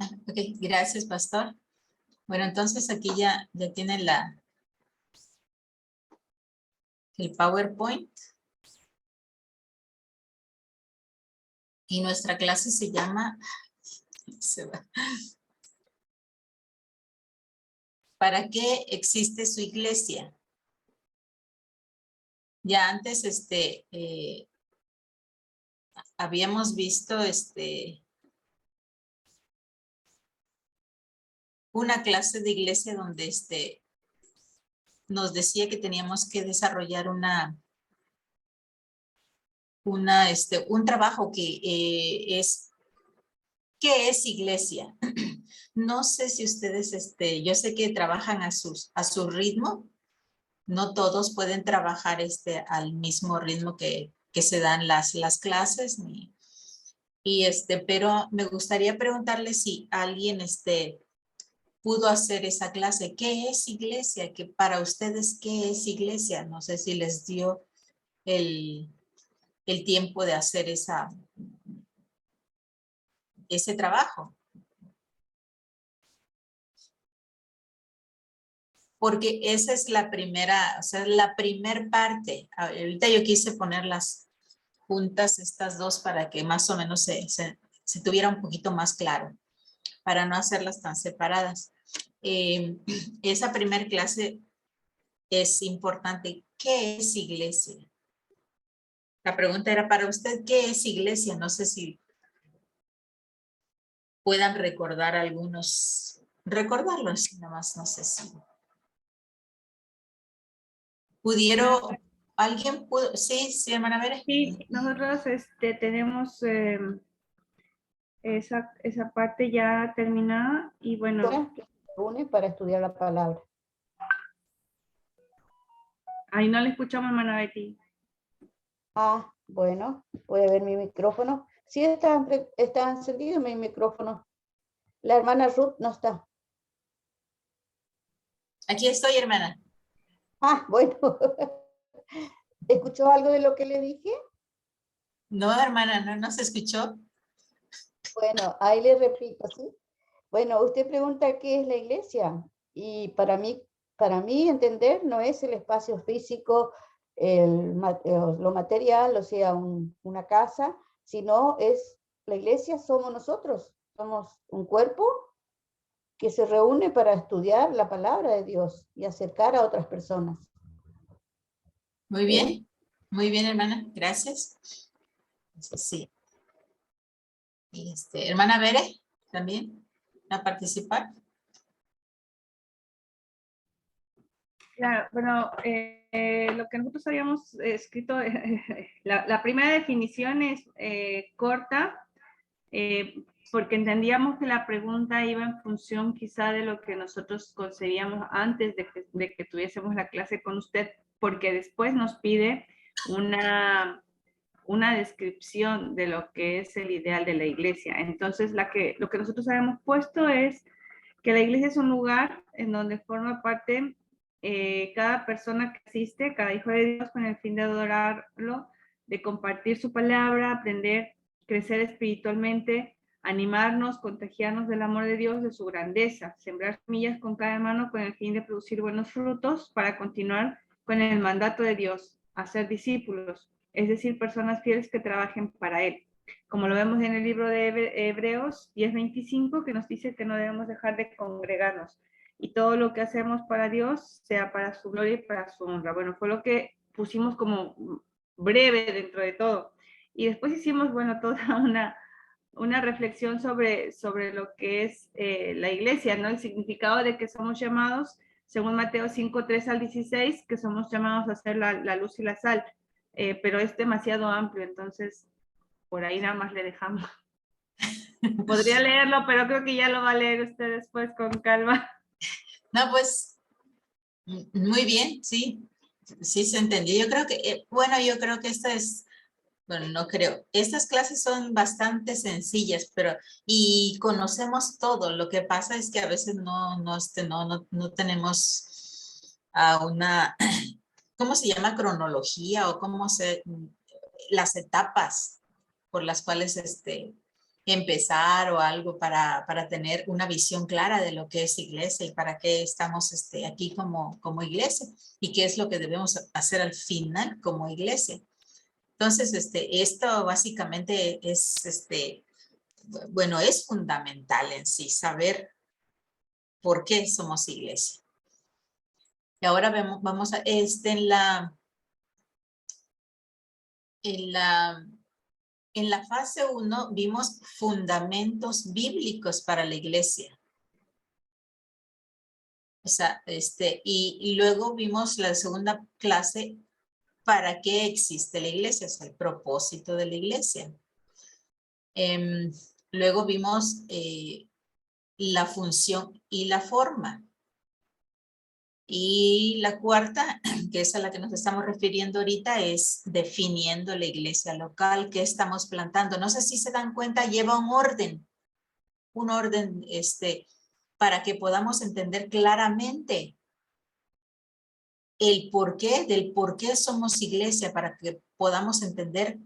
Ok, gracias, pastor. Bueno, entonces aquí ya tienen el PowerPoint. Y nuestra clase se llama ¿Para qué existe su iglesia? Ya antes habíamos visto una clase de iglesia donde nos decía que teníamos que desarrollar un trabajo que es ¿qué es iglesia? No sé si ustedes, yo sé que trabajan a su ritmo. No todos pueden trabajar al mismo ritmo que se dan las clases. Pero me gustaría preguntarle si alguien pudo hacer esa clase. ¿Qué es iglesia? Que para ustedes, ¿qué es iglesia? No sé si les dio el, el tiempo de hacer ese trabajo. Porque esa es la primera, o sea, la primer parte. Ahorita yo quise ponerlas juntas estas dos para que más o menos se tuviera un poquito más claro, para no hacerlas tan separadas. Esa primer clase es importante. ¿Qué es iglesia? La pregunta era para usted, ¿qué es iglesia? No sé si puedan recordar recordarlos, nada más, no sé si. ¿Pudieron, alguien pudo? Sí, hermana Vera. Sí, nosotros tenemos esa parte ya terminada y bueno. Que se reúne para estudiar la palabra. Ahí no le escuchamos, hermana Betty. Ah, bueno, voy a ver mi micrófono. Sí, está encendido mi micrófono. La hermana Ruth no está. Aquí estoy, hermana. Ah, bueno. ¿Escuchó algo de lo que le dije? No, hermana, no se escuchó. Bueno, ahí le repito, ¿sí? Bueno, usted pregunta qué es la iglesia. Y para mí entender no es el espacio físico, lo material, o sea, una casa, sino es la iglesia somos nosotros. Somos un cuerpo que se reúne para estudiar la palabra de Dios y acercar a otras personas. Muy bien, hermana, gracias. Sí. Y hermana Bere, también, a participar. Claro, bueno, lo que nosotros habíamos escrito, la primera definición es corta, porque entendíamos que la pregunta iba en función quizá de lo que nosotros concebíamos antes de que tuviésemos la clase con usted, porque después nos pide una descripción de lo que es el ideal de la iglesia. Entonces, lo que nosotros habíamos puesto es que la iglesia es un lugar en donde forma parte cada persona que asiste, cada hijo de Dios, con el fin de adorarlo, de compartir su palabra, aprender, crecer espiritualmente, animarnos, contagiarnos del amor de Dios, de su grandeza, sembrar semillas con cada hermano con el fin de producir buenos frutos para continuar con el mandato de Dios, hacer discípulos, es decir, personas fieles que trabajen para Él. Como lo vemos en el libro de Hebreos 10:25, que nos dice que no debemos dejar de congregarnos y todo lo que hacemos para Dios sea para su gloria y para su honra. Bueno, fue lo que pusimos como breve dentro de todo. Y después hicimos, bueno, toda una reflexión sobre lo que es la iglesia, ¿no? El significado de que somos llamados, según Mateo 5:3-16, que somos llamados a ser la luz y la sal, pero es demasiado amplio, entonces por ahí nada más le dejamos. Podría leerlo, pero creo que ya lo va a leer usted después con calma. No, pues, muy bien, sí se entendió. Yo creo que, yo creo que no creo, estas clases son bastante sencillas, y conocemos todo. Lo que pasa es que a veces no tenemos ¿cómo se llama? Cronología o las etapas por las cuales empezar o algo para tener una visión clara de lo que es iglesia y para qué estamos aquí como iglesia y qué es lo que debemos hacer al final como iglesia. Entonces, esto básicamente es, bueno, es fundamental en sí, saber por qué somos iglesia. Y ahora vamos a, en la fase 1 vimos fundamentos bíblicos para la iglesia. O sea, y luego vimos la segunda clase, ¿para qué existe la iglesia? O sea, el propósito de la iglesia. Luego vimos la función y la forma. Y la cuarta, que es a la que nos estamos refiriendo ahorita, es definiendo la iglesia local que estamos plantando. No sé si se dan cuenta, lleva un orden para que podamos entender claramente el porqué, del por qué somos iglesia, para que podamos entender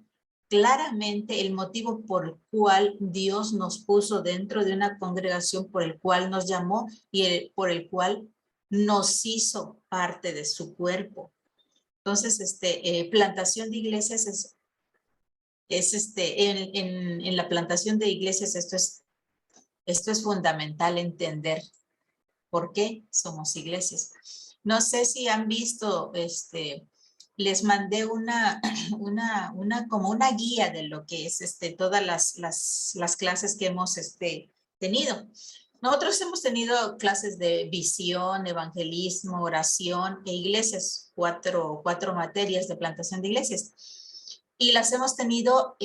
claramente el motivo por el cual Dios nos puso dentro de una congregación, por el cual nos llamó y por el cual nos hizo parte de su cuerpo. Entonces, plantación de iglesias en la plantación de iglesias esto es fundamental entender por qué somos iglesias. No sé si han visto, les mandé como una guía de lo que es todas las clases que hemos tenido. Nosotros hemos tenido clases de visión, evangelismo, oración e iglesias, cuatro materias de plantación de iglesias. Y las hemos tenido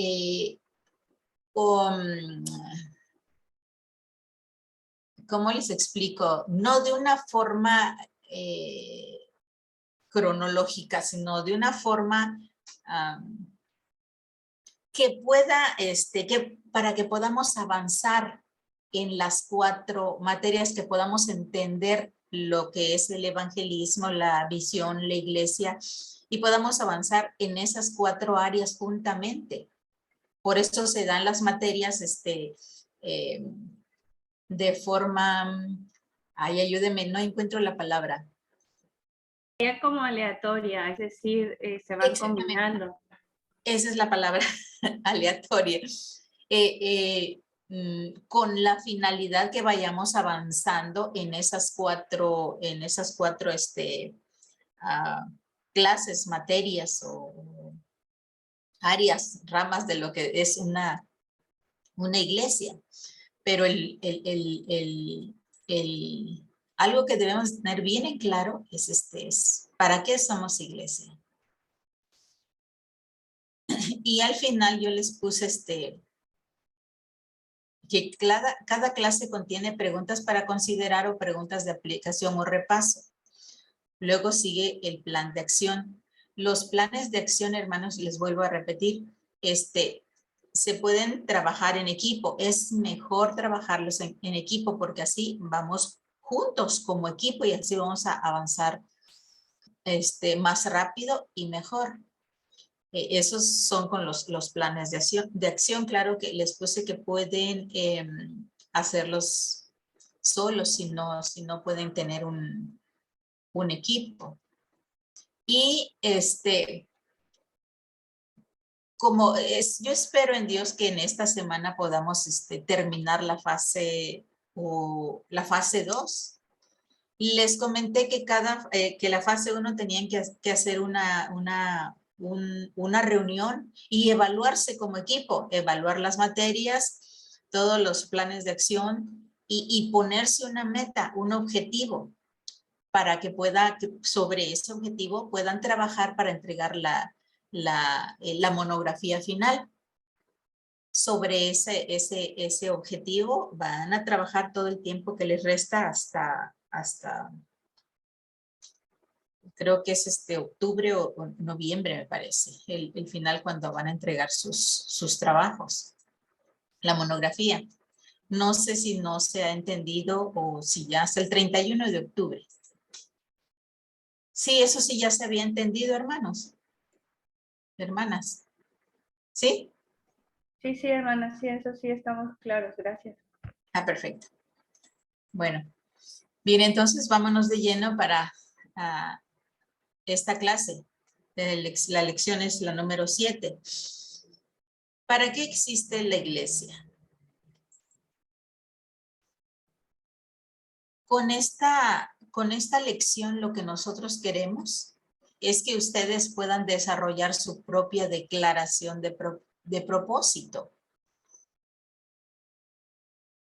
¿cómo les explico? No de una forma cronológica, sino de una forma que pueda, para que podamos avanzar en las 4 materias, que podamos entender lo que es el evangelismo, la visión, la iglesia, y podamos avanzar en esas 4 áreas juntamente. Por eso se dan las materias de forma, ay, ayúdeme, no encuentro la palabra. Sería como aleatoria, es decir, se van combinando. Esa es la palabra, aleatoria. Con la finalidad que vayamos avanzando en esas cuatro clases, materias o áreas, ramas de lo que es una iglesia. Pero algo que debemos tener bien en claro es ¿para qué somos iglesia? Y al final yo les puse que cada clase contiene preguntas para considerar o preguntas de aplicación o repaso. Luego sigue el plan de acción. Los planes de acción, hermanos, les vuelvo a repetir, se pueden trabajar en equipo. Es mejor trabajarlos en equipo porque así vamos juntos como equipo y así vamos a avanzar más rápido y mejor. Esos son con los planes de acción. Claro que les puse que pueden hacerlos solos si no pueden tener un equipo. Y yo espero en Dios que en esta semana podamos terminar la fase 2. Les comenté que que la fase 1 tenían que hacer una reunión y evaluarse como equipo, evaluar las materias, todos los planes de acción y ponerse una meta, un objetivo, para que sobre ese objetivo puedan trabajar para entregar la monografía final. Sobre ese objetivo van a trabajar todo el tiempo que les resta hasta creo que es octubre o noviembre, me parece, el final cuando van a entregar sus trabajos, la monografía. No sé si no se ha entendido o si ya hasta el 31 de octubre. Sí, eso sí ya se había entendido, hermanos, hermanas. ¿Sí? Sí, sí, hermana, sí, eso sí estamos claros, gracias. Ah, perfecto. Bueno, bien, entonces vámonos de lleno para esta clase. La lección es la número 7. ¿Para qué existe la iglesia? Con esta lección lo que nosotros queremos es que ustedes puedan desarrollar su propia declaración de propósito.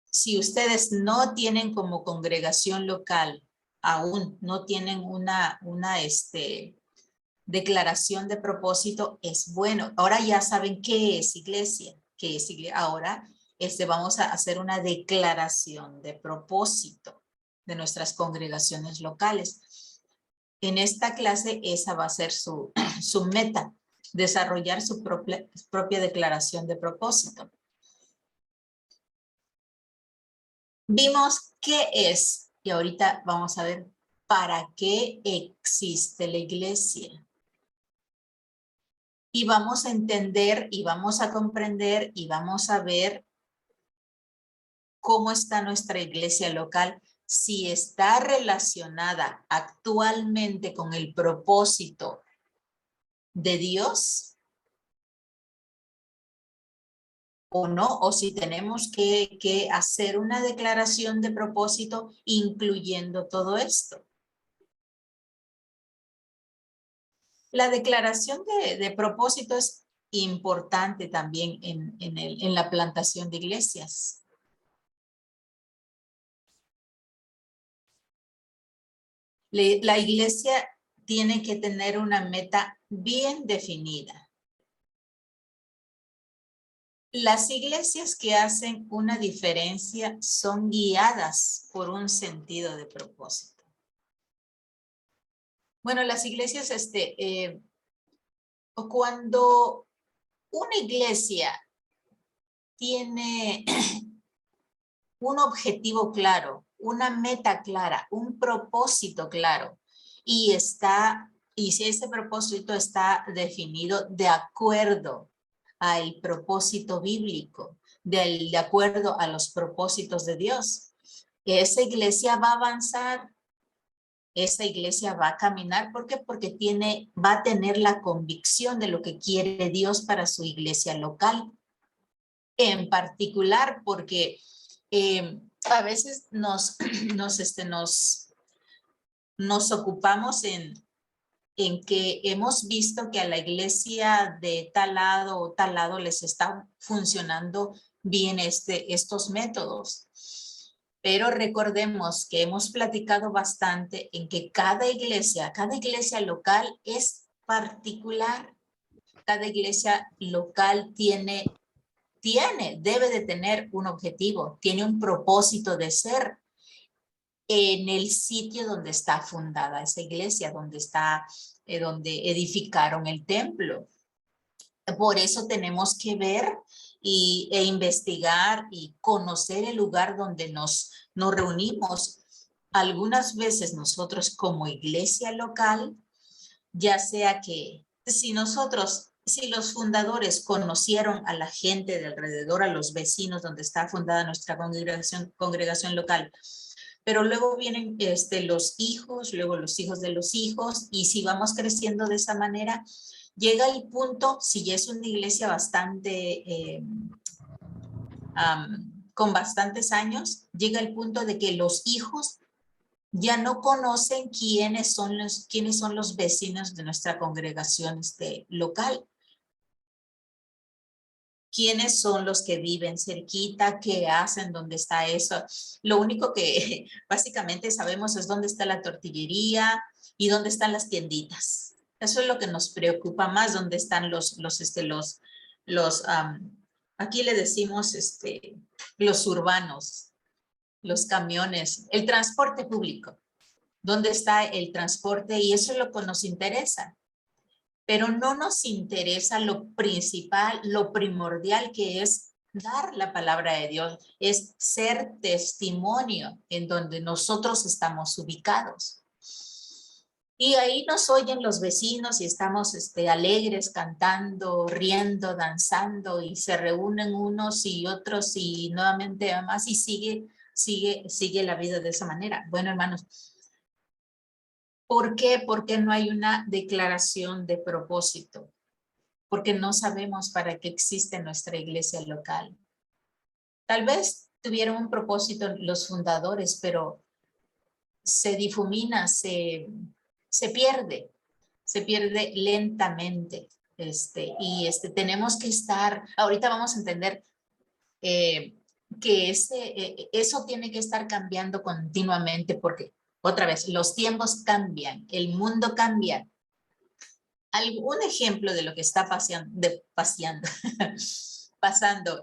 Si ustedes no tienen como congregación local, aún no tienen una declaración de propósito, es bueno. Ahora ya saben qué es iglesia, Ahora vamos a hacer una declaración de propósito de nuestras congregaciones locales. En esta clase esa va a ser su meta, desarrollar su propia declaración de propósito. Vimos qué es y ahorita vamos a ver para qué existe la iglesia. Y vamos a entender y vamos a comprender y vamos a ver cómo está nuestra iglesia local, si está relacionada actualmente con el propósito de Dios o no, o si tenemos que hacer una declaración de propósito incluyendo todo esto. La declaración de propósito es importante también en la plantación de iglesias. La iglesia tiene que tener una meta bien definida. Las iglesias que hacen una diferencia son guiadas por un sentido de propósito. Bueno, las iglesias, cuando una iglesia tiene un objetivo claro, una meta clara, un propósito claro, y si ese propósito está definido de acuerdo al propósito bíblico, de acuerdo a los propósitos de Dios, esa iglesia va a avanzar, esa iglesia va a caminar. ¿Por qué? Porque va a tener la convicción de lo que quiere Dios para su iglesia local. En particular, porque a veces nos ocupamos en que hemos visto que a la iglesia de tal lado o tal lado les está funcionando bien estos métodos. Pero recordemos que hemos platicado bastante en que cada iglesia local es particular. Cada iglesia local debe de tener un objetivo, tiene un propósito de ser en el sitio donde está fundada esa iglesia, donde edificaron el templo. Por eso tenemos que ver e investigar y conocer el lugar donde nos reunimos. Algunas veces nosotros como iglesia local, ya sea que si los fundadores conocieron a la gente de alrededor, a los vecinos donde está fundada nuestra congregación local, pero luego vienen los hijos, luego los hijos de los hijos, y si vamos creciendo de esa manera, llega el punto, si ya es una iglesia con bastantes años, llega el punto de que los hijos ya no conocen quiénes son los vecinos de nuestra congregación local. ¿Quiénes son los que viven cerquita? ¿Qué hacen? ¿Dónde está eso? Lo único que básicamente sabemos es dónde está la tortillería y dónde están las tienditas. Eso es lo que nos preocupa más, dónde están aquí le decimos los urbanos, los camiones, el transporte público. ¿Dónde está el transporte? Y eso es lo que nos interesa. Pero no nos interesa lo principal, lo primordial, que es dar la palabra de Dios, es ser testimonio en donde nosotros estamos ubicados. Y ahí nos oyen los vecinos y estamos alegres, cantando, riendo, danzando y se reúnen unos y otros y nuevamente más y sigue la vida de esa manera. Bueno, hermanos, ¿por qué? Porque no hay una declaración de propósito. Porque no sabemos para qué existe nuestra iglesia local. Tal vez tuvieron un propósito los fundadores, pero se difumina, se pierde lentamente. Tenemos que estar, ahorita vamos a entender que eso tiene que estar cambiando continuamente porque, otra vez, los tiempos cambian, el mundo cambia. Un ejemplo de lo que está pasando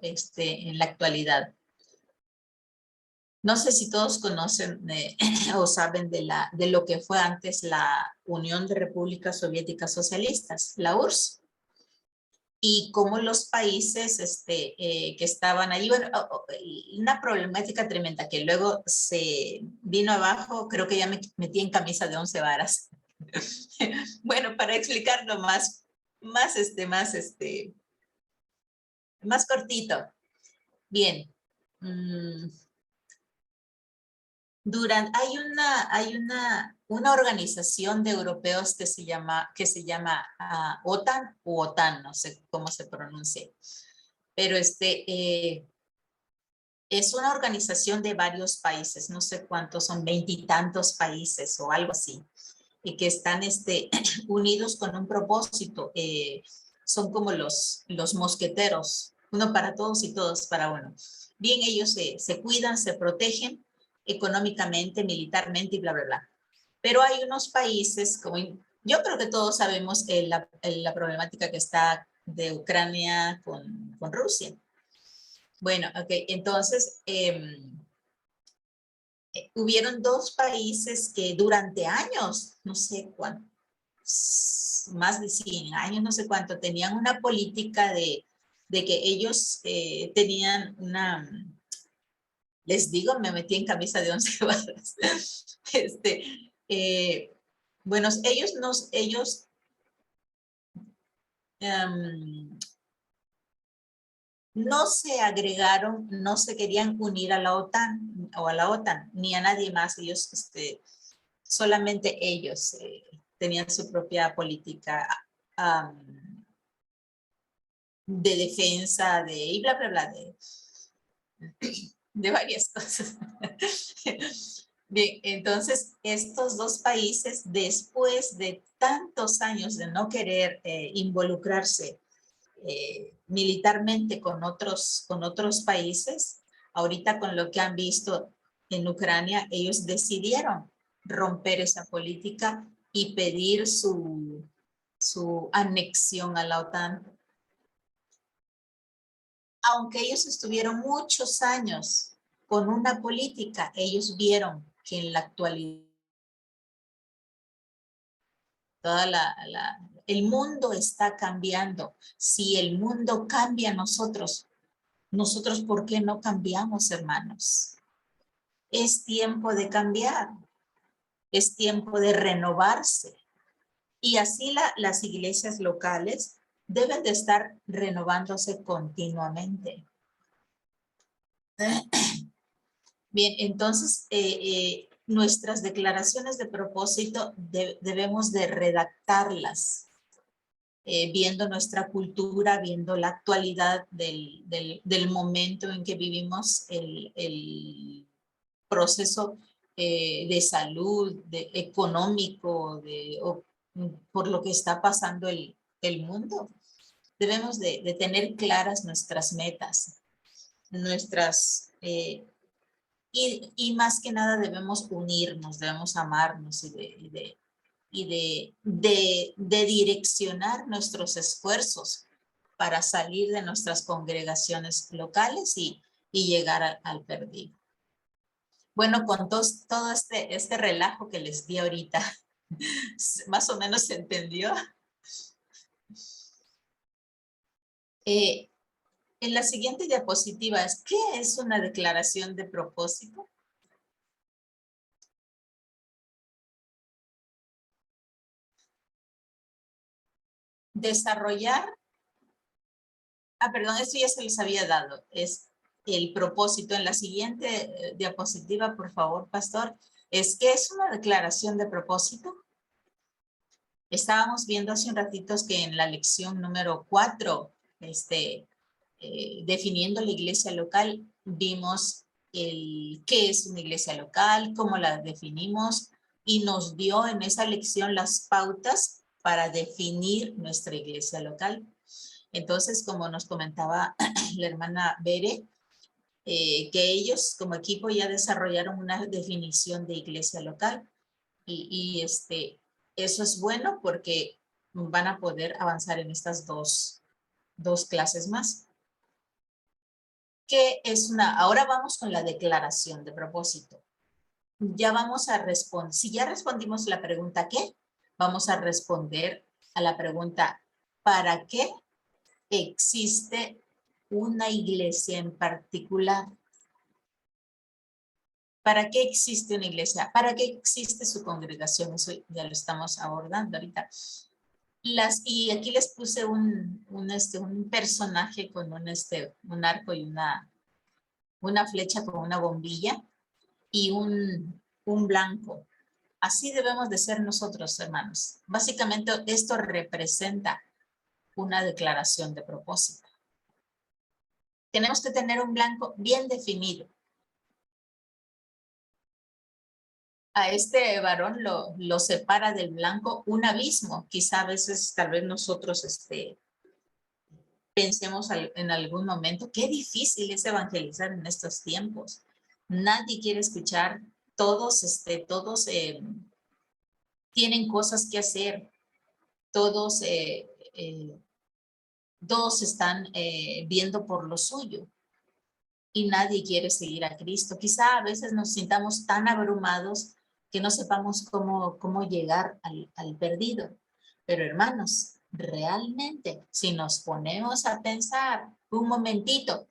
en la actualidad. No sé si todos conocen o saben de lo que fue antes la Unión de Repúblicas Soviéticas Socialistas, la URSS, y cómo los países que estaban allí, bueno, una problemática tremenda que luego se vino abajo, creo que ya me metí en camisa de 11 varas. Bueno, para explicarlo más cortito. Bien. Hay una organización de europeos que se llama OTAN u OTAN, no sé cómo se pronuncia, pero es una organización de varios países, no sé cuántos, son 20 y tantos países o algo así, y que están unidos con un propósito. Son como los mosqueteros, uno para todos y todos para uno. Bien, ellos se cuidan, se protegen económicamente, militarmente y bla, bla, bla. Pero hay unos países, como yo creo que todos sabemos la problemática que está de Ucrania con Rusia. Bueno, ok, entonces hubieron dos países que durante años, no sé cuánto, más de 100 años, no sé cuánto, tenían una política de que ellos tenían les digo, me metí en camisa de 11 varas. Bueno, ellos no se agregaron, no se querían unir a la OTAN o a la OTAN, ni a nadie más. Ellos, solamente ellos tenían su propia política de defensa, y bla, bla, bla, de varias cosas. Bien, entonces estos dos países, después de tantos años de no querer involucrarse militarmente con otros países, ahorita con lo que han visto en Ucrania, ellos decidieron romper esa política y pedir su anexión a la OTAN. Aunque ellos estuvieron muchos años con una política, ellos vieron que en la actualidad el mundo está cambiando. Si el mundo cambia, nosotros, ¿por qué no cambiamos, hermanos? Es tiempo de cambiar, es tiempo de renovarse. Y así las iglesias locales deben de estar renovándose continuamente. Bien, entonces nuestras declaraciones de propósito debemos de redactarlas, viendo nuestra cultura, viendo la actualidad del momento en que vivimos, el proceso de salud, económico, por lo que está pasando el mundo. Debemos de tener claras nuestras metas, y más que nada debemos unirnos, debemos amarnos y de direccionar nuestros esfuerzos para salir de nuestras congregaciones locales y llegar al perdido. Bueno, con todo este relajo que les di ahorita, más o menos se entendió. En la siguiente diapositiva, ¿qué es una declaración de propósito? desarrollar, perdón, esto ya se les había dado, es el propósito. En la siguiente diapositiva, por favor, pastor, es que es una declaración de propósito. Estábamos viendo hace un ratito que en la lección número 4, definiendo la iglesia local, vimos qué es una iglesia local, cómo la definimos, y nos dio en esa lección las pautas para definir nuestra iglesia local. Entonces, como nos comentaba la hermana Bere, que ellos como equipo ya desarrollaron una definición de iglesia local, y eso es bueno porque van a poder avanzar en estas dos clases más. ¿Qué es ahora vamos con la declaración de propósito. Ya vamos a responder, si ya respondimos la pregunta ¿qué? Vamos a responder a la pregunta ¿para qué existe una iglesia en particular? ¿Para qué existe una iglesia? ¿Para qué existe su congregación? Eso ya lo estamos abordando ahorita. Y aquí les puse un personaje con un arco y una flecha con una bombilla y un blanco. Así debemos de ser nosotros, hermanos. Básicamente esto representa una declaración de propósito. Tenemos que tener un blanco bien definido. A este varón lo separa del blanco un abismo. Quizá a veces, tal vez nosotros pensemos en algún momento, qué difícil es evangelizar en estos tiempos. Nadie quiere escuchar, todos tienen cosas que hacer, todos están viendo por lo suyo y nadie quiere seguir a Cristo. Quizá a veces nos sintamos tan abrumados que no sepamos cómo llegar al perdido. Pero hermanos, realmente, si nos ponemos a pensar un momentito,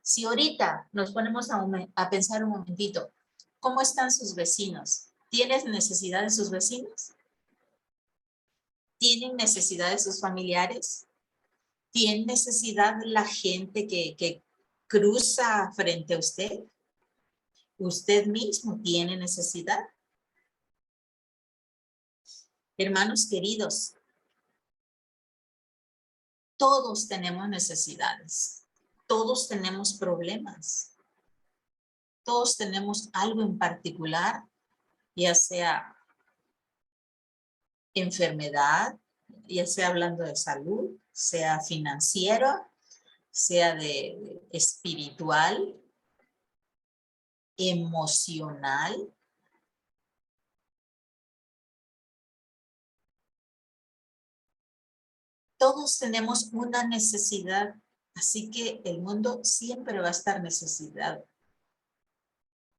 si ahorita nos ponemos a pensar un momentito, ¿cómo están sus vecinos? ¿Tienes necesidad de sus vecinos? ¿Tienen necesidad de sus familiares? ¿Tiene necesidad la gente que cruza frente a usted? ¿Usted mismo tiene necesidad? Hermanos queridos, todos tenemos necesidades, todos tenemos problemas, todos tenemos algo en particular, ya sea enfermedad, ya sea hablando de salud, sea financiero, sea de espiritual, emocional. Todos tenemos una necesidad, así que el mundo siempre va a estar necesitado.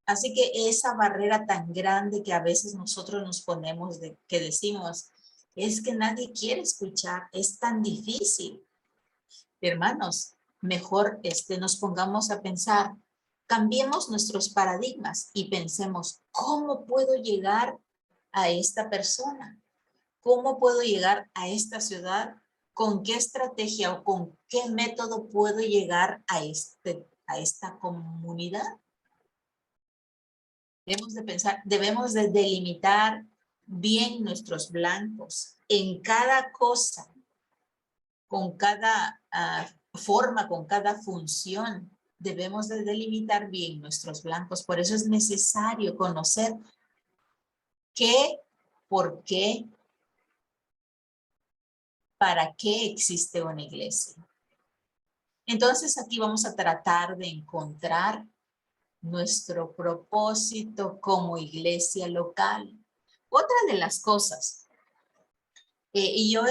Así que esa barrera tan grande que a veces nosotros nos ponemos, que decimos, es que nadie quiere escuchar, es tan difícil. Hermanos, mejor nos pongamos a pensar, cambiemos nuestros paradigmas y pensemos, ¿cómo puedo llegar a esta persona? ¿Cómo puedo llegar a esta ciudad? ¿Con qué estrategia o con qué método puedo llegar a esta comunidad? Debemos de pensar, debemos de delimitar bien nuestros blancos en cada cosa, con cada forma, con cada función. Debemos de delimitar bien nuestros blancos. Por eso es necesario conocer qué, por qué, para qué existe una iglesia. Entonces aquí vamos a tratar de encontrar nuestro propósito como iglesia local. Otra de las cosas, y yo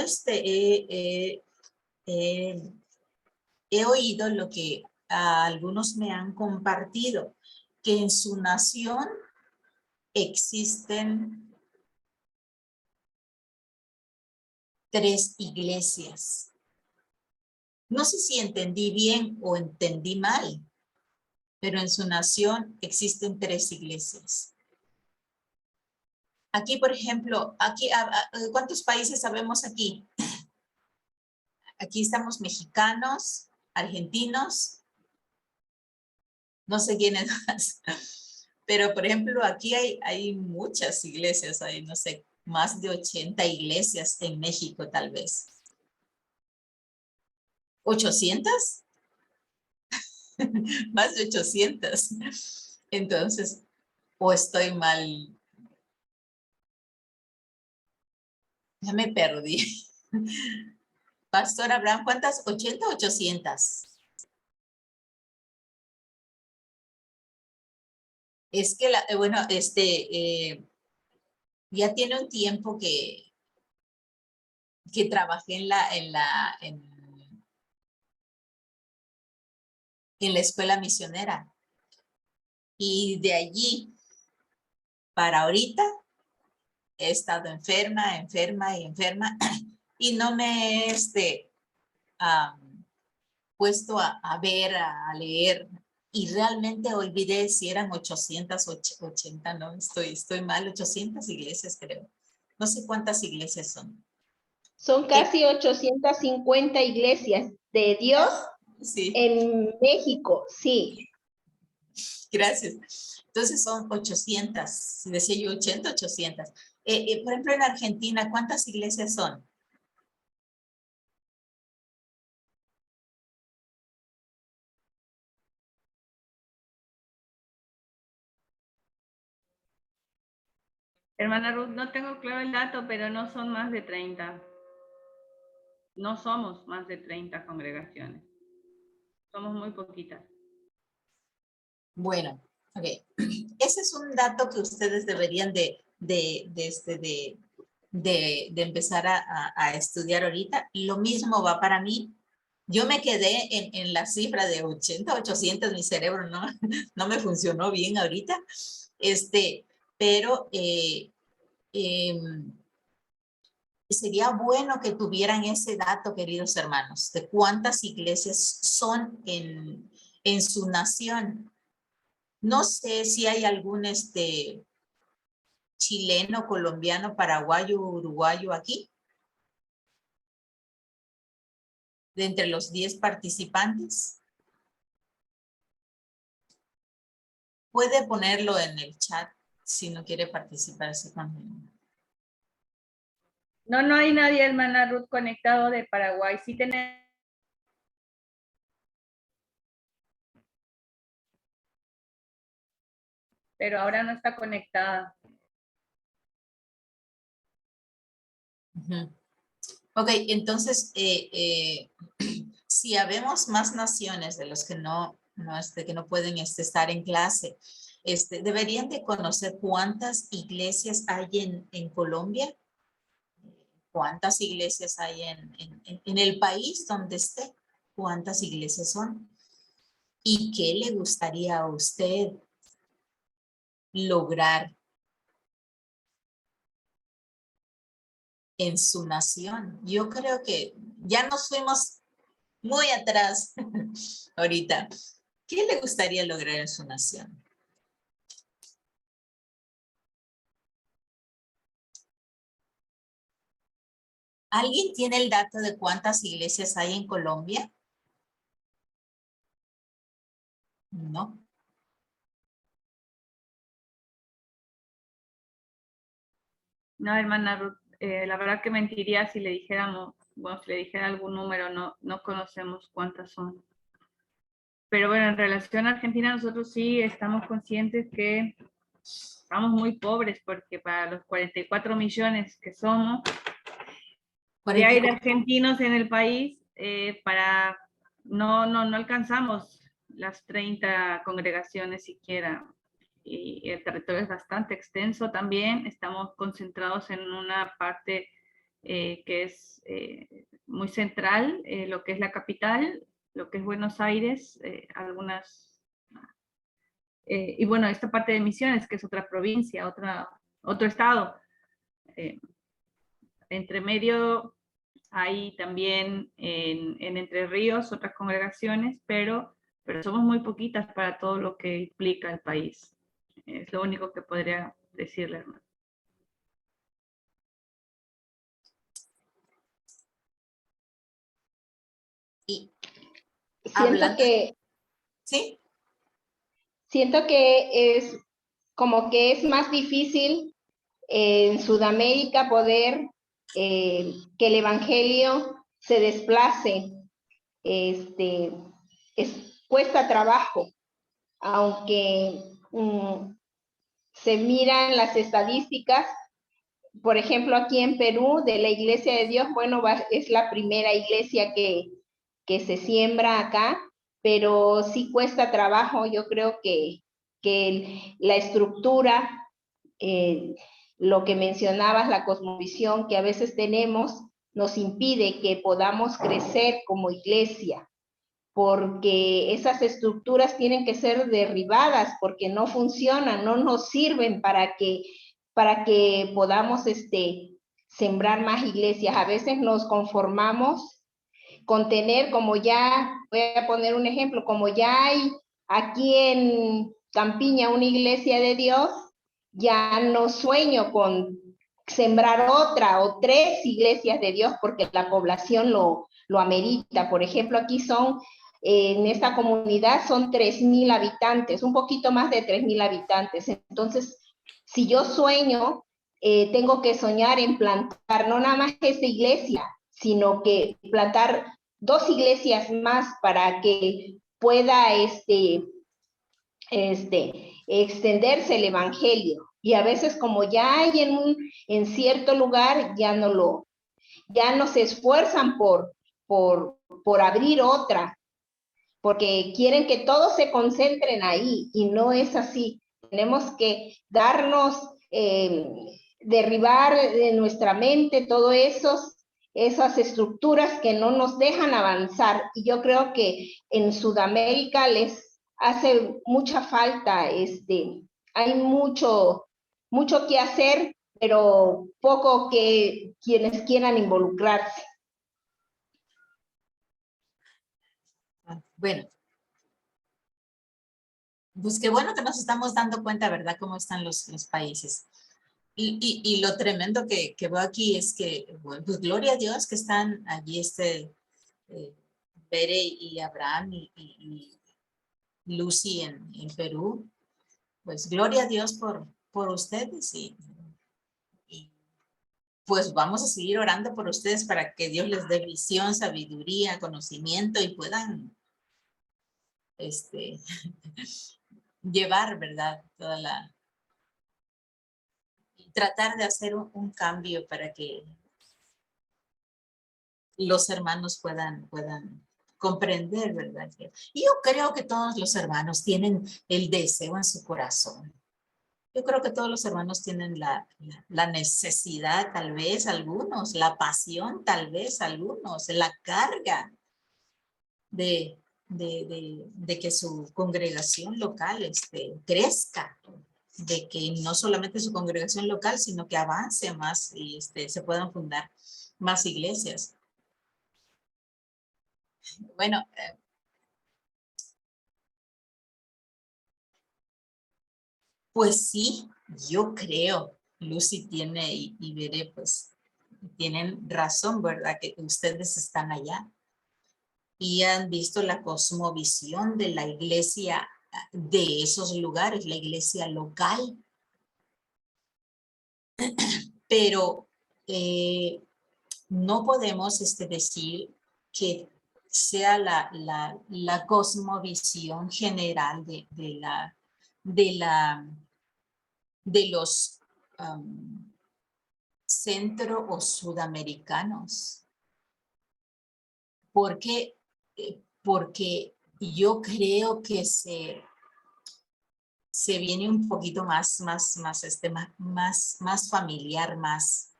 he oído lo que algunos me han compartido, que en su nación existen 3 iglesias. No sé si entendí bien o entendí mal, pero en su nación existen 3 iglesias. Aquí, por ejemplo, ¿cuántos países sabemos aquí? aquí estamos mexicanos, argentinos, no sé quiénes más. Pero, por ejemplo, aquí hay muchas iglesias, hay, no sé, más de 80 iglesias en México, tal vez. ¿800? Más de 800. Entonces, o estoy mal. Ya me perdí. Pastor Abraham, ¿cuántas? ¿80 o 800? Es que, bueno, ya tiene un tiempo que trabajé en la escuela misionera. Y de allí para ahorita he estado enferma, enferma y enferma. Y no me he puesto a ver, a leer. Y realmente olvidé si eran 880, no, estoy mal, 800 iglesias creo. No sé cuántas iglesias son. Son casi 850 iglesias de Dios Sí, en México, sí. gracias. Entonces son 800, si decía yo 80, 800. Por ejemplo, en Argentina, ¿cuántas iglesias son? Hermana Ruth, no tengo claro el dato, pero no son más de 30. No somos más de 30 congregaciones. Somos muy poquitas. Bueno, ok. Ese es un dato que ustedes deberían de empezar a estudiar ahorita. Lo mismo va para mí. Yo me quedé en la cifra de 80, 800, mi cerebro no me funcionó bien ahorita. Pero sería bueno que tuvieran ese dato, queridos hermanos, de cuántas iglesias son en su nación. No sé si hay algún chileno, colombiano, paraguayo, uruguayo aquí, de entre los 10 participantes. Puede ponerlo en el chat si no quiere participar. No hay nadie, hermana Ruth, conectado de Paraguay. Sí tenemos. Pero ahora no está conectada. Ok, entonces, si habemos más naciones de los que que no pueden estar en clase, deberían de conocer cuántas iglesias hay en Colombia, cuántas iglesias hay en el país donde esté, cuántas iglesias son y qué le gustaría a usted lograr en su nación. Yo creo que ya nos fuimos muy atrás ahorita. ¿Qué le gustaría lograr en su nación? ¿Alguien tiene el dato de cuántas iglesias hay en Colombia? No. No, hermana Ruth, la verdad que mentiría si le dijéramos, bueno, si le dijera algún número, no conocemos cuántas son. Pero bueno, en relación a Argentina, nosotros sí estamos conscientes que estamos muy pobres porque para los 44 millones que somos, que hay de argentinos en el país, no alcanzamos las 30 congregaciones siquiera. Y el territorio es bastante extenso también. Estamos concentrados en una parte que es muy central, lo que es la capital, lo que es Buenos Aires, y bueno, esta parte de Misiones, que es otra provincia, otro estado. Entre medio hay también en Entre Ríos otras congregaciones, pero somos muy poquitas para todo lo que implica el país. Es lo único que podría decirle, hermano. Siento Hablando, que, ¿sí? siento que es como que es más difícil en Sudamérica poder que el evangelio se desplace. Este, cuesta trabajo, aunque se miran las estadísticas. Por ejemplo, aquí en Perú, de la Iglesia de Dios, bueno, es la primera iglesia que se siembra acá, pero sí cuesta trabajo. Yo creo que la estructura, lo que mencionabas, la cosmovisión que a veces tenemos, nos impide que podamos crecer como iglesia, porque esas estructuras tienen que ser derribadas, porque no funcionan, no nos sirven para que podamos sembrar más iglesias. A veces nos conformamos con tener, como ya, voy a poner un ejemplo, como ya hay aquí en Campiña una iglesia de Dios, ya no sueño con sembrar otra o 3 iglesias de Dios porque la población lo amerita. Por ejemplo, aquí en esta comunidad son 3,000 habitantes, un poquito más de 3,000 habitantes. Entonces, si yo sueño, tengo que soñar en plantar no nada más esta iglesia, sino que plantar 2 iglesias más para que pueda extenderse el evangelio. Y a veces, como ya hay en cierto lugar, ya no se esfuerzan por abrir otra, porque quieren que todos se concentren ahí, y no es así. Tenemos que derribar de nuestra mente todas esas estructuras que no nos dejan avanzar. Y yo creo que en Sudamérica les hace mucha falta, hay mucho que hacer, pero poco que quienes quieran involucrarse. Bueno, pues qué bueno que nos estamos dando cuenta, ¿verdad? Cómo están los países. Y lo tremendo que veo aquí es que, bueno, pues gloria a Dios que están allí Bere y Abraham y Lucy en Perú. Pues gloria a Dios por ustedes y pues vamos a seguir orando por ustedes para que Dios les dé visión, sabiduría, conocimiento y puedan llevar, ¿verdad? Y tratar de hacer un cambio para que los hermanos puedan comprender, ¿verdad? Y yo creo que todos los hermanos tienen el deseo en su corazón. Yo creo que todos los hermanos tienen la necesidad, tal vez algunos, la pasión, tal vez algunos, la carga de que su congregación local crezca, de que no solamente su congregación local, sino que avance más y se puedan fundar más iglesias. Bueno, pues sí, yo creo, Lucy tiene y Veré, pues tienen razón, ¿verdad? Que ustedes están allá y han visto la cosmovisión de la iglesia de esos lugares, la iglesia local. Pero no podemos decir que sea la cosmovisión general de los centro o sudamericanos. Porque yo creo que se viene un poquito más familiar, más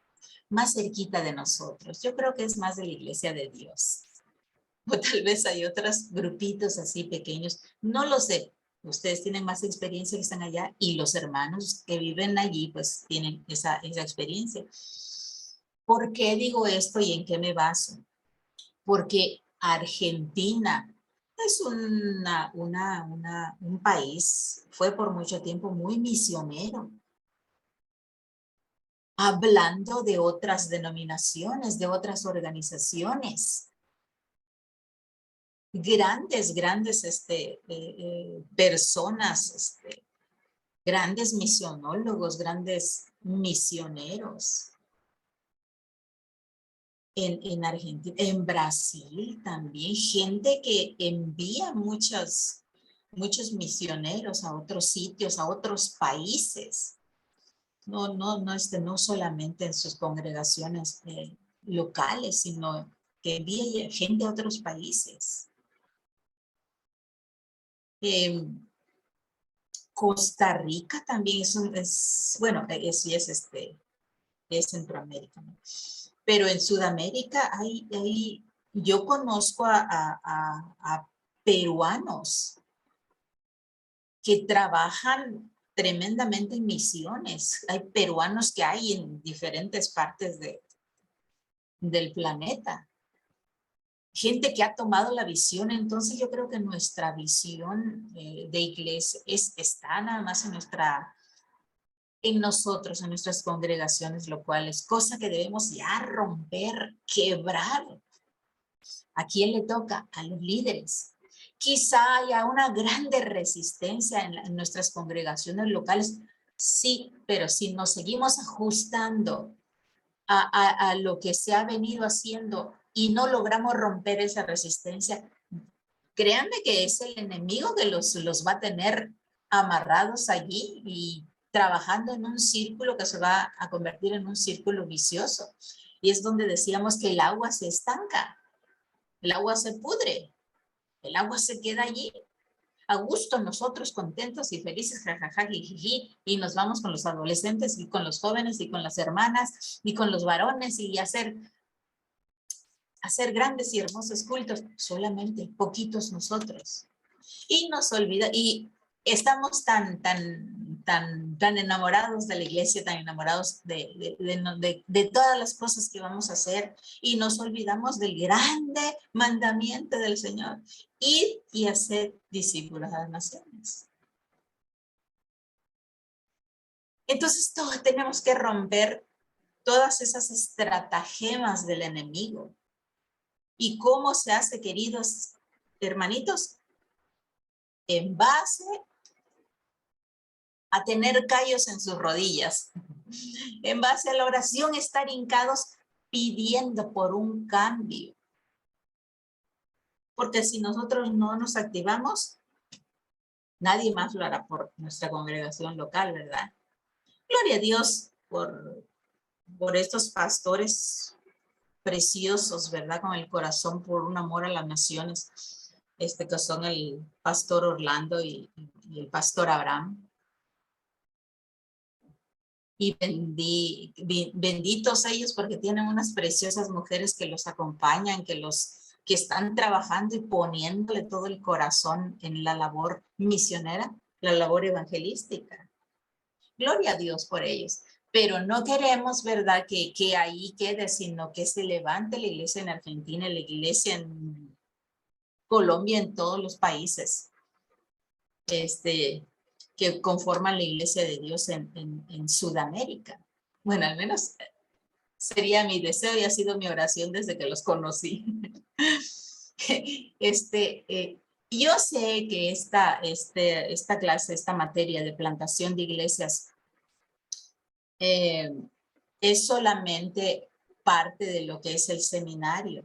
cerquita de nosotros. Yo creo que es más de la iglesia de Dios. O tal vez hay otros grupitos así pequeños. No lo sé. Ustedes tienen más experiencia que están allá y los hermanos que viven allí pues tienen esa experiencia. ¿Por qué digo esto y en qué me baso? Porque Argentina es un país, fue por mucho tiempo muy misionero, hablando de otras denominaciones, de otras organizaciones. grandes personas, grandes misionólogos, grandes misioneros. En Argentina, en Brasil también, gente que envía muchos misioneros a otros sitios, a otros países. No solamente en sus congregaciones locales, sino que envía gente a otros países. Costa Rica también bueno, sí es Centroamérica, ¿no? Pero en Sudamérica yo conozco a peruanos que trabajan tremendamente en misiones. Hay peruanos que hay en diferentes partes del planeta. Gente que ha tomado la visión. Entonces yo creo que nuestra visión de iglesia está nada más en nosotros, en nuestras congregaciones locales, cosa que debemos ya romper, quebrar. ¿A quién le toca? A los líderes. Quizá haya una grande resistencia en nuestras congregaciones locales, sí, pero si nos seguimos ajustando a lo que se ha venido haciendo y no logramos romper esa resistencia, créanme que es el enemigo que los va a tener amarrados allí y trabajando en un círculo que se va a convertir en un círculo vicioso. Y es donde decíamos que el agua se estanca, el agua se pudre, el agua se queda allí. A gusto nosotros contentos y felices, jajaja, jijiji, y nos vamos con los adolescentes y con los jóvenes y con las hermanas y con los varones y hacer grandes y hermosos cultos, solamente poquitos nosotros. Y nos olvida, y estamos tan enamorados de la iglesia, tan enamorados de todas las cosas que vamos a hacer, y nos olvidamos del grande mandamiento del Señor, ir y hacer discípulos a las naciones. Entonces todos tenemos que romper todas esas estratagemas del enemigo. ¿Y cómo se hace, queridos hermanitos? En base a tener callos en sus rodillas, en base a la oración, estar hincados pidiendo por un cambio. Porque si nosotros no nos activamos, nadie más lo hará por nuestra congregación local, ¿verdad? Gloria a Dios por estos pastores preciosos, ¿verdad? Con el corazón por un amor a las naciones, que son el pastor Orlando y el pastor Abraham. Y benditos ellos porque tienen unas preciosas mujeres que los acompañan, que están trabajando y poniéndole todo el corazón en la labor misionera, la labor evangelística. Gloria a Dios por ellos. Pero no queremos, ¿verdad?, que ahí quede, sino que se levante la iglesia en Argentina, la iglesia en Colombia, en todos los países que conforman la iglesia de Dios en Sudamérica. Bueno, al menos sería mi deseo y ha sido mi oración desde que los conocí. Yo sé que esta clase, esta materia de plantación de iglesias es solamente parte de lo que es el seminario.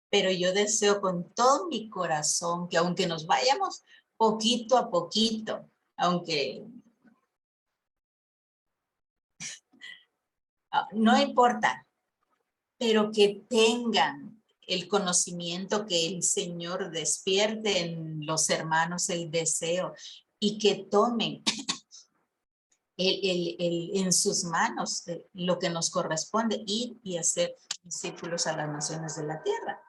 Pero yo deseo con todo mi corazón que aunque nos vayamos poquito a poquito, aunque no importa, pero que tengan el conocimiento, que el Señor despierte en los hermanos el deseo y que tomen en sus manos lo que nos corresponde, ir y hacer discípulos a las naciones de la tierra.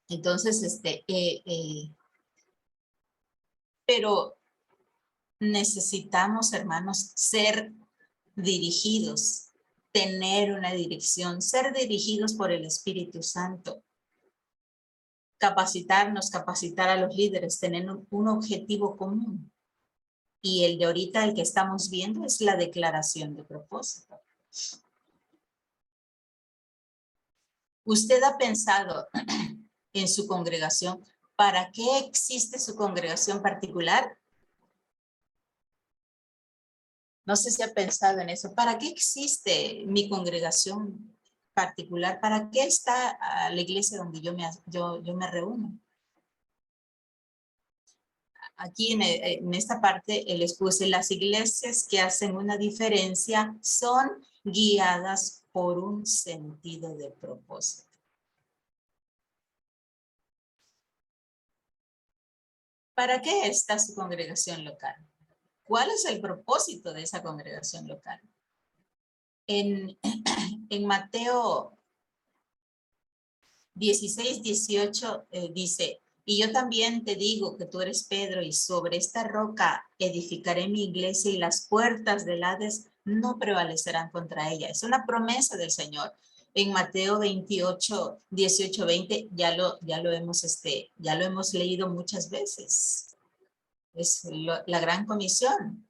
Entonces, pero necesitamos, hermanos, ser dirigidos, tener una dirección, ser dirigidos por el Espíritu Santo. Capacitarnos, capacitar a los líderes, tener un objetivo común. Y el de ahorita, el que estamos viendo, es la declaración de propósito. ¿Usted ha pensado en su congregación? ¿Para qué existe su congregación particular? No sé si ha pensado en eso. ¿Para qué existe mi congregación particular? ¿Para qué está la iglesia donde yo me reúno? Aquí en esta parte les puse las iglesias que hacen una diferencia son guiadas por un sentido de propósito. ¿Para qué está su congregación local? ¿Cuál es el propósito de esa congregación local? En Mateo 16:18 dice, y yo también te digo que tú eres Pedro y sobre esta roca edificaré mi iglesia y las puertas del Hades no prevalecerán contra ella. Es una promesa del Señor. En Mateo 28, 18, 20 ya lo hemos leído muchas veces. Es la gran comisión.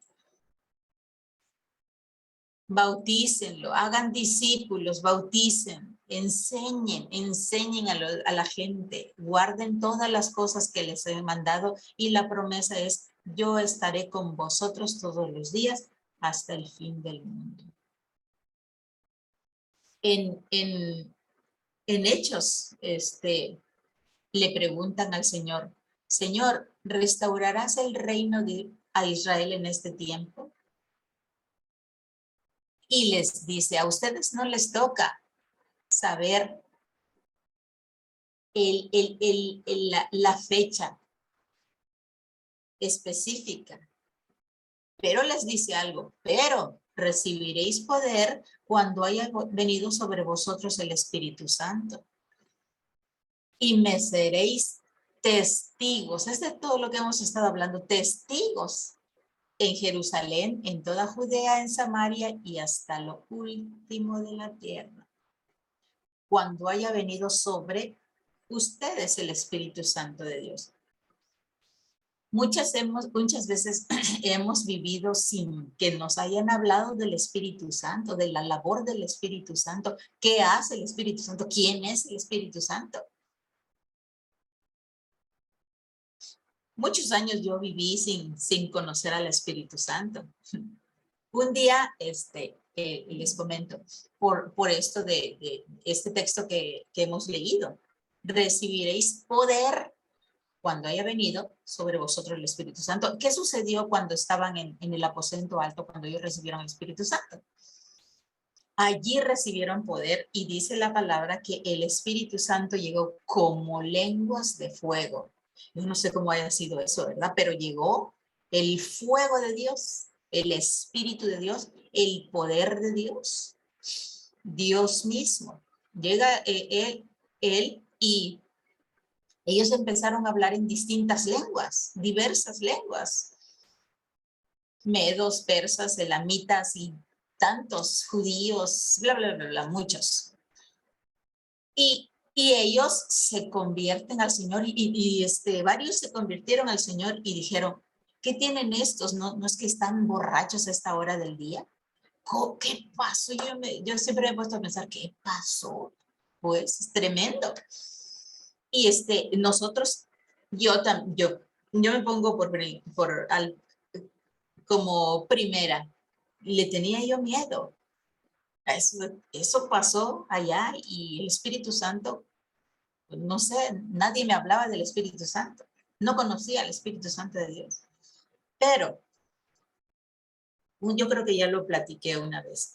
Bautícenlo, hagan discípulos, bauticen, enseñen a la gente, guarden todas las cosas que les he mandado y la promesa es, yo estaré con vosotros todos los días hasta el fin del mundo. En Hechos, le preguntan al Señor, Señor, ¿restaurarás el reino a Israel en este tiempo? Y les dice, a ustedes no les toca saber la fecha específica, pero les dice algo, pero recibiréis poder cuando haya venido sobre vosotros el Espíritu Santo. Y me seréis testigos, es de todo lo que hemos estado hablando, testigos en Jerusalén, en toda Judea, en Samaria y hasta lo último de la tierra. Cuando haya venido sobre ustedes el Espíritu Santo de Dios. Muchas veces hemos vivido sin que nos hayan hablado del Espíritu Santo, de la labor del Espíritu Santo. ¿Qué hace el Espíritu Santo? ¿Quién es el Espíritu Santo? Muchos años yo viví sin conocer al Espíritu Santo. Un día, les comento, por esto de este texto que hemos leído, recibiréis poder cuando haya venido sobre vosotros el Espíritu Santo. ¿Qué sucedió cuando estaban en el aposento alto, cuando ellos recibieron el Espíritu Santo? Allí recibieron poder y dice la palabra que el Espíritu Santo llegó como lenguas de fuego. Yo no sé cómo haya sido eso, ¿verdad? Pero llegó el fuego de Dios, el Espíritu de Dios, el poder de Dios, Dios mismo. Llega él y ellos empezaron a hablar en distintas lenguas, diversas lenguas. Medos, persas, elamitas y tantos judíos, bla, bla, bla, bla, muchos. Y ellos se convierten al Señor y varios se convirtieron al Señor y dijeron, ¿qué tienen estos? ¿No es que están borrachos a esta hora del día? ¿Qué pasó? Yo siempre me he puesto a pensar, ¿qué pasó? Pues es tremendo. Y nosotros, yo me pongo como primera, le tenía yo miedo. Eso pasó allá y el Espíritu Santo, no sé, nadie me hablaba del Espíritu Santo. No conocía al Espíritu Santo de Dios. Pero yo creo que ya lo platiqué una vez.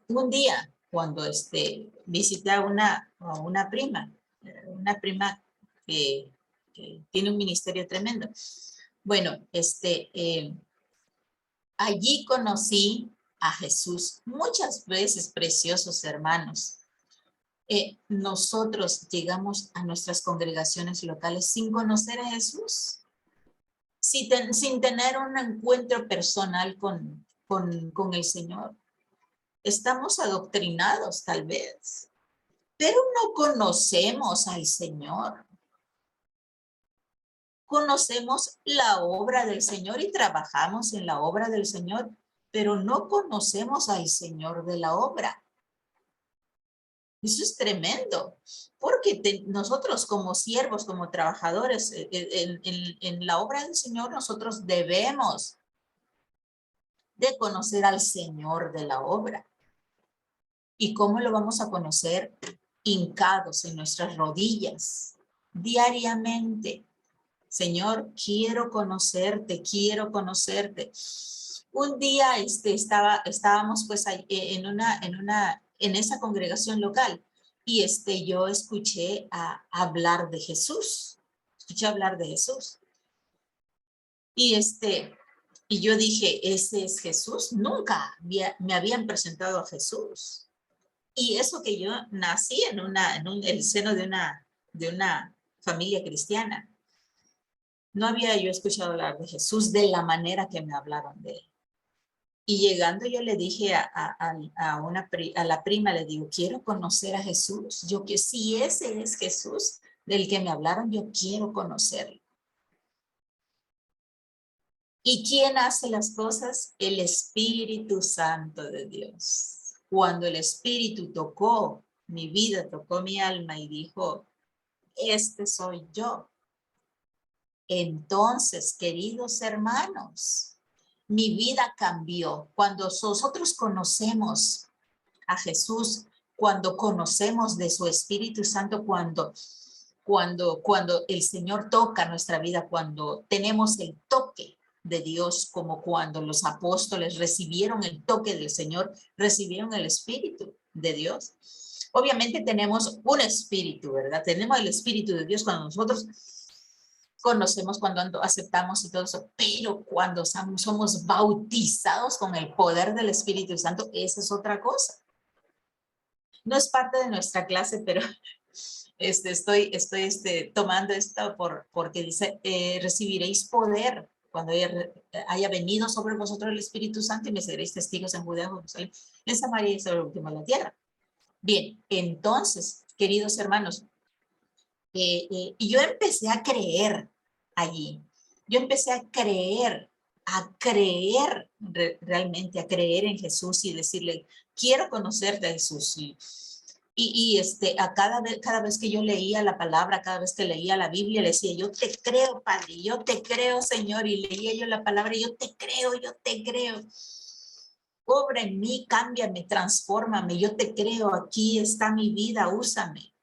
Un día, cuando visité a una prima que tiene un ministerio tremendo. Bueno, allí conocí a Jesús. Muchas veces, preciosos hermanos, nosotros llegamos a nuestras congregaciones locales sin conocer a Jesús, sin tener un encuentro personal con el Señor. Estamos adoctrinados tal vez, pero no conocemos al Señor. Conocemos la obra del Señor y trabajamos en la obra del Señor, pero no conocemos al Señor de la obra. Eso es tremendo, porque nosotros como siervos, como trabajadores en la obra del Señor, nosotros debemos de conocer al Señor de la obra. ¿Y cómo lo vamos a conocer? Hincados en nuestras rodillas, diariamente. Señor, quiero conocerte, quiero conocerte. Un día estábamos pues en esa congregación local y yo escuché hablar de Jesús. Escuché hablar de Jesús. Y yo dije, ¿ese es Jesús? Nunca me habían presentado a Jesús. Y eso que yo nací en el seno de una familia cristiana. No había yo escuchado hablar de Jesús de la manera que me hablaron de él. Y llegando yo le dije a la prima, le digo, quiero conocer a Jesús. Yo que si ese es Jesús del que me hablaron, yo quiero conocerlo. ¿Y quién hace las cosas? El Espíritu Santo de Dios. Cuando el Espíritu tocó mi vida, tocó mi alma y dijo, este soy yo. Entonces, queridos hermanos, mi vida cambió. Cuando nosotros conocemos a Jesús, cuando conocemos de su Espíritu Santo, cuando el Señor toca nuestra vida, cuando tenemos el toque de Dios, como cuando los apóstoles recibieron el toque del Señor, recibieron el Espíritu de Dios. Obviamente tenemos un espíritu, ¿verdad? Tenemos el Espíritu de Dios cuando nosotros conocemos, cuando aceptamos y todo eso, pero cuando somos bautizados con el poder del Espíritu Santo, esa es otra cosa. No es parte de nuestra clase, pero estoy tomando esto porque dice, recibiréis poder cuando haya venido sobre vosotros el Espíritu Santo y me seréis testigos en Judea, Jerusalén, en Samaria y sobre el último de la tierra. Bien, entonces, queridos hermanos, y yo empecé a creer allí. Yo empecé a creer realmente, a creer en Jesús y decirle, quiero conocerte a Jesús. A cada vez que yo leía la palabra, cada vez que leía la Biblia, le decía, yo te creo, Padre, yo te creo, Señor, y leía yo la palabra, yo te creo, yo te creo. Obra en mí, cámbiame, transfórmame, yo te creo, aquí está mi vida, úsame.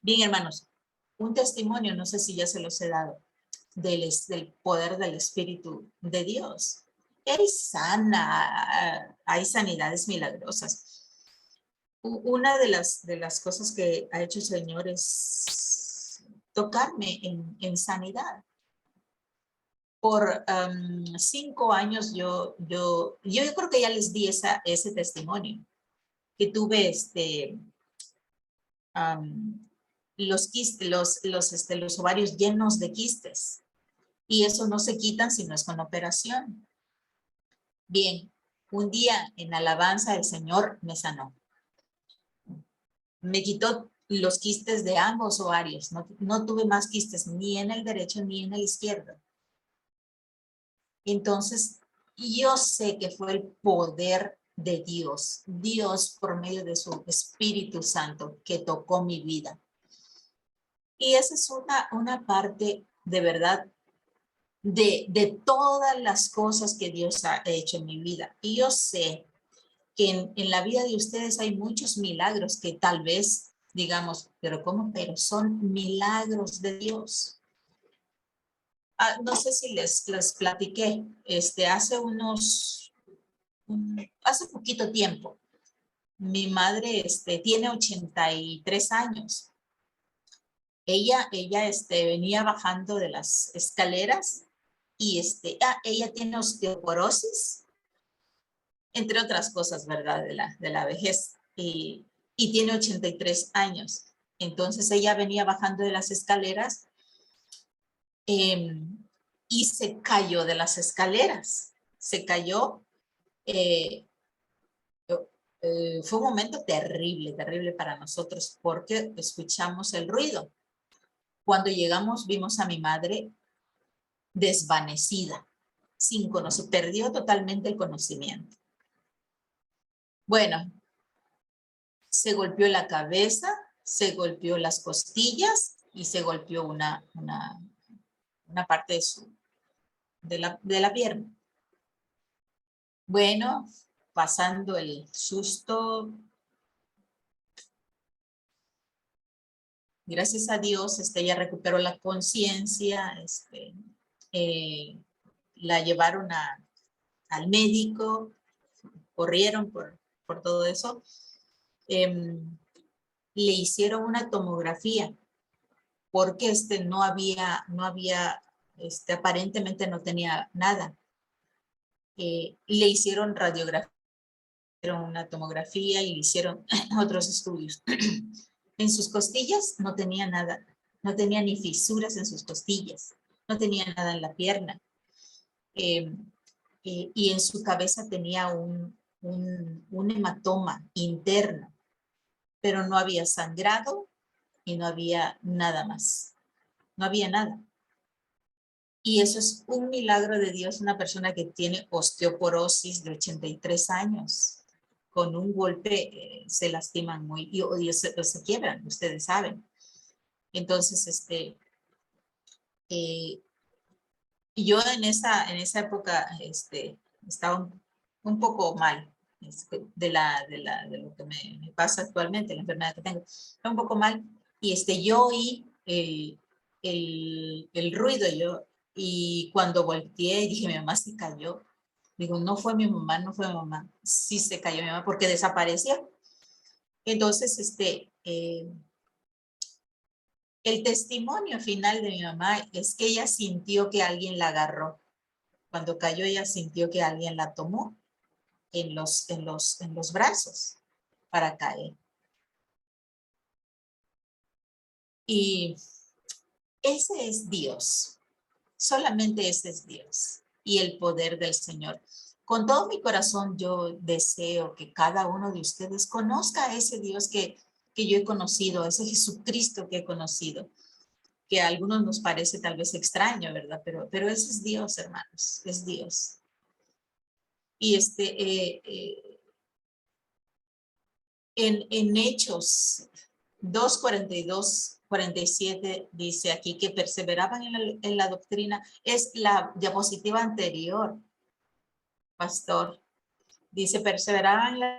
Bien, hermanos, un testimonio, no sé si ya se los he dado, del poder del Espíritu de Dios. Hay sanidades milagrosas. Una de las cosas que ha hecho el Señor es tocarme en sanidad. Por 5 años yo creo que ya les di ese testimonio, que tuve los ovarios llenos de quistes. Y eso no se quitan si no es con operación. Bien, un día en alabanza el Señor me sanó. Me quitó los quistes de ambos ovarios. No tuve más quistes ni en el derecho ni en el izquierdo. Entonces, yo sé que fue el poder de Dios. Dios por medio de su Espíritu Santo que tocó mi vida. Y esa es una parte de verdad de todas las cosas que Dios ha hecho en mi vida. Y yo sé que en la vida de ustedes hay muchos milagros que tal vez digamos, pero ¿cómo? Pero son milagros de Dios. No sé si les platiqué, hace poquito tiempo, mi madre tiene 83 años. Ella venía bajando de las escaleras y ella tiene osteoporosis, entre otras cosas, ¿verdad? De la vejez, y tiene 83 años. Entonces ella venía bajando de las escaleras y se cayó de las escaleras. Se cayó. Fue un momento terrible, terrible para nosotros porque escuchamos el ruido. Cuando llegamos vimos a mi madre desvanecida, sin conocer, perdió totalmente el conocimiento. Bueno, se golpeó la cabeza, se golpeó las costillas y se golpeó una parte de la pierna. Bueno, pasando el susto, gracias a Dios, ella recuperó la conciencia, la llevaron al médico, corrieron por todo eso. Le hicieron una tomografía porque no había, aparentemente no tenía nada. Le hicieron radiografía, una tomografía y le hicieron otros estudios. En sus costillas no tenía nada, no tenía ni fisuras en sus costillas, no tenía nada en la pierna. Y en su cabeza tenía un hematoma interno, pero no había sangrado y no había nada más. No había nada. Y eso es un milagro de Dios, una persona que tiene osteoporosis de 83 años. Con un golpe se lastiman muy, y se quiebran, ustedes saben. Entonces, yo en esa época estaba un poco mal de lo que me pasa actualmente, la enfermedad que tengo. Estaba un poco mal y yo oí el ruido y cuando volteé dije, mi mamá se cayó. Digo, no fue mi mamá, no fue mi mamá. Sí se cayó mi mamá porque desapareció. Entonces, el testimonio final de mi mamá es que ella sintió que alguien la agarró. Cuando cayó, ella sintió que alguien la tomó en los brazos para caer. Y ese es Dios. Solamente ese es Dios y el poder del Señor. Con todo mi corazón yo deseo que cada uno de ustedes conozca a ese Dios que yo he conocido, a ese Jesucristo que he conocido, que a algunos nos parece tal vez extraño, ¿verdad? Pero ese es Dios, hermanos, es Dios. Y en Hechos 2:42-47 dice aquí que perseveraban en la doctrina. Es la diapositiva anterior, pastor. Dice, perseveraban los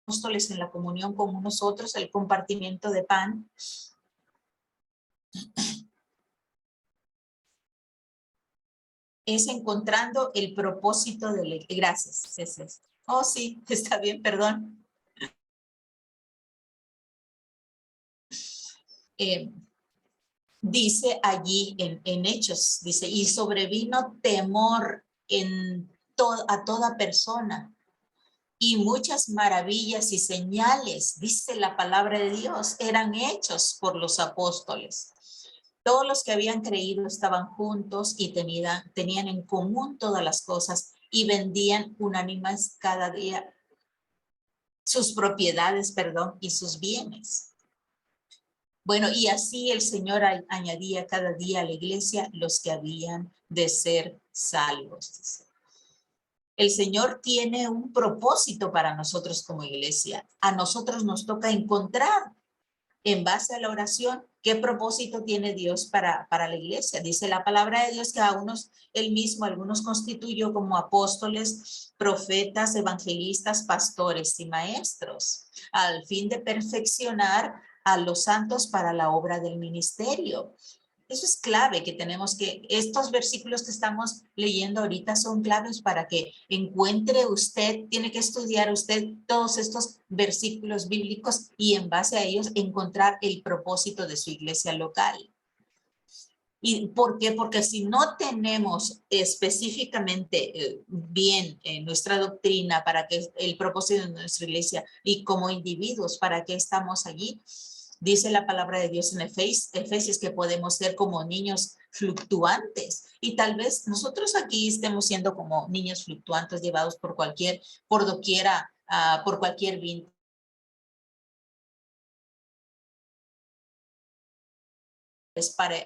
apóstoles en la comunión con unos otros, el compartimiento de pan. Es encontrando el propósito de la... Gracias, es esto. Oh, sí, está bien, perdón. Dice allí en Hechos, dice, y sobrevino temor a toda persona y muchas maravillas y señales, dice la palabra de Dios, eran hechos por los apóstoles. Todos los que habían creído estaban juntos y tenían en común todas las cosas y vendían unánimes cada día sus propiedades, y sus bienes. Bueno, y así el Señor añadía cada día a la iglesia los que habían de ser salvos. El Señor tiene un propósito para nosotros como iglesia. A nosotros nos toca encontrar, en base a la oración, qué propósito tiene Dios para la iglesia. Dice la palabra de Dios que a él mismo, algunos constituyó como apóstoles, profetas, evangelistas, pastores y maestros, al fin de perfeccionar a los santos para la obra del ministerio. Eso es clave, que tenemos que, estos versículos que estamos leyendo ahorita son claves para que encuentre usted, tiene que estudiar usted todos estos versículos bíblicos y en base a ellos encontrar el propósito de su iglesia local. ¿Y por qué? Porque si no tenemos específicamente bien nuestra doctrina para que el propósito de nuestra iglesia y como individuos, ¿para qué estamos allí? Dice la palabra de Dios en Efesios que podemos ser como niños fluctuantes y tal vez nosotros aquí estemos siendo como niños fluctuantes llevados por doquiera, por cualquier viento. Es para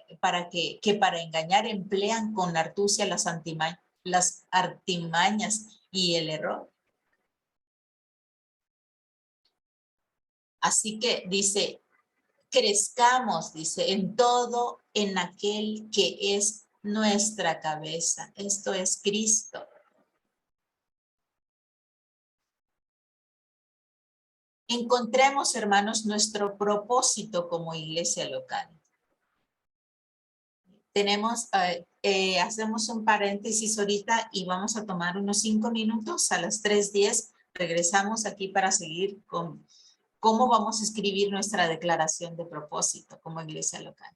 engañar emplean con astucia las artimañas y el error. Así que dice, crezcamos, dice, en todo en aquel que es nuestra cabeza. Esto es Cristo. Encontremos, hermanos, nuestro propósito como iglesia local. Tenemos, hacemos un paréntesis ahorita y vamos a tomar unos 5 minutos. A las 3:10 regresamos aquí para seguir con cómo vamos a escribir nuestra declaración de propósito como iglesia local.